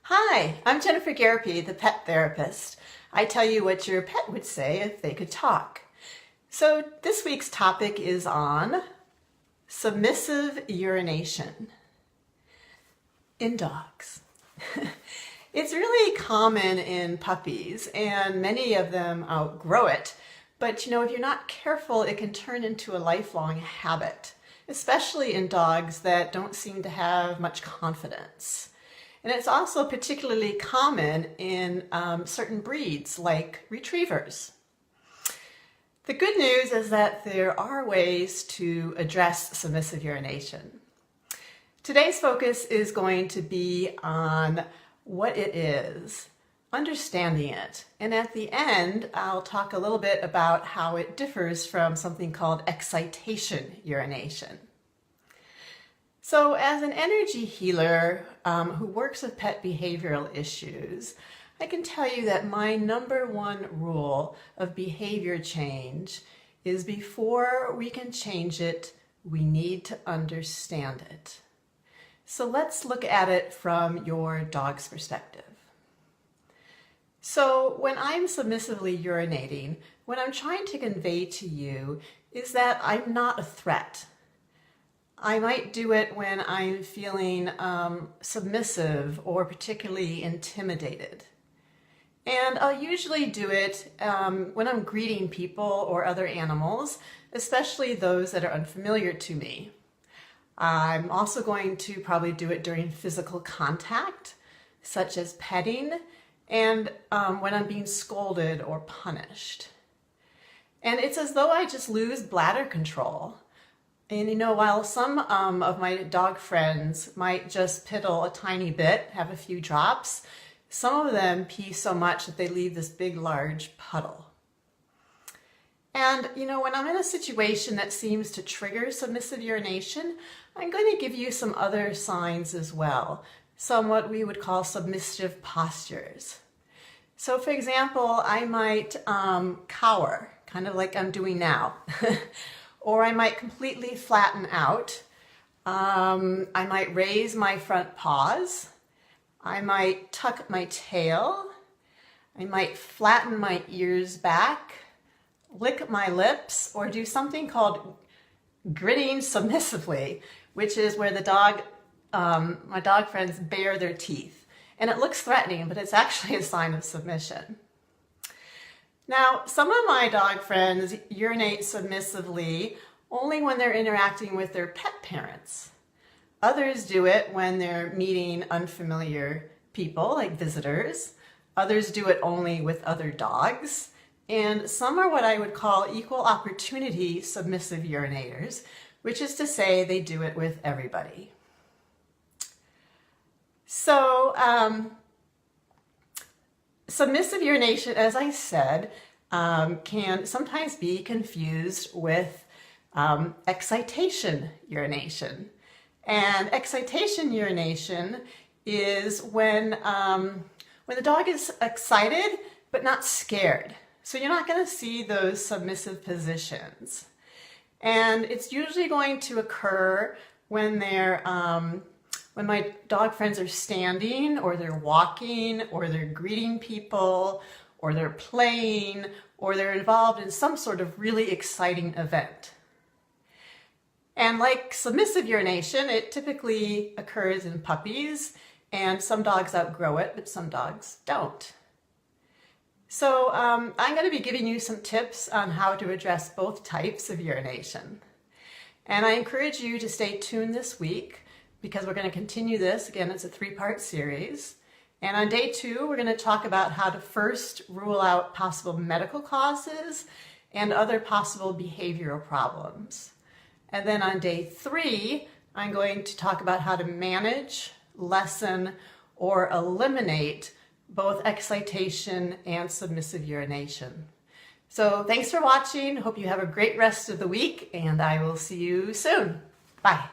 Hi, I'm Jennifer Garapi, the pet therapist. I tell you what your pet would say if they could talk. So this week's topic is on submissive urination in dogs. It's really common in puppies and many of them outgrow it. But if you're not careful, it can turn into a lifelong habit, especially in dogs that don't seem to have much confidence. And it's also particularly common in certain breeds like retrievers. The good news is that there are ways to address submissive urination. Today's focus is going to be on what it is, understanding it, and at the end I'll talk a little bit about how it differs from something called excitation urination. So as an energy healer who works with pet behavioral issues, I can tell you that my number one rule of behavior change is before we can change it, we need to understand it. So let's look at it from your dog's perspective. So when I'm submissively urinating, what I'm trying to convey to you is that I'm not a threat. I might do it when I'm feeling submissive or particularly intimidated. And I'll usually do it when I'm greeting people or other animals, especially those that are unfamiliar to me. I'm also going to probably do it during physical contact, such as petting, and when I'm being scolded or punished. And it's as though I just lose bladder control. And while some of my dog friends might just piddle a tiny bit, have a few drops, some of them pee so much that they leave this big, large puddle. And when I'm in a situation that seems to trigger submissive urination, I'm going to give you some other signs as well, some what we would call submissive postures. So for example, I might cower, kind of like I'm doing now. Or I might completely flatten out. I might raise my front paws. I might tuck my tail. I might flatten my ears back, lick my lips, or do something called gritting submissively, which is where my dog friends bare their teeth. And it looks threatening, but it's actually a sign of submission. Now, some of my dog friends urinate submissively only when they're interacting with their pet parents. Others do it when they're meeting unfamiliar people, like visitors. Others do it only with other dogs. And some are what I would call equal opportunity submissive urinators, which is to say they do it with everybody. So, submissive urination, as I said, can sometimes be confused with excitation urination. And excitation urination is when the dog is excited but not scared. So you're not going to see those submissive positions. And it's usually going to occur when when my dog friends are standing, or they're walking, or they're greeting people, or they're playing, or they're involved in some sort of really exciting event. And like submissive urination, it typically occurs in puppies, and some dogs outgrow it, but some dogs don't. So I'm going to be giving you some tips on how to address both types of urination. And I encourage you to stay tuned this week, because we're going to continue this. Again, it's a 3-part series. And on day 2, we're going to talk about how to first rule out possible medical causes and other possible behavioral problems. And then on day 3, I'm going to talk about how to manage, lessen, or eliminate both excitation and submissive urination. So thanks for watching. Hope you have a great rest of the week, and I will see you soon. Bye.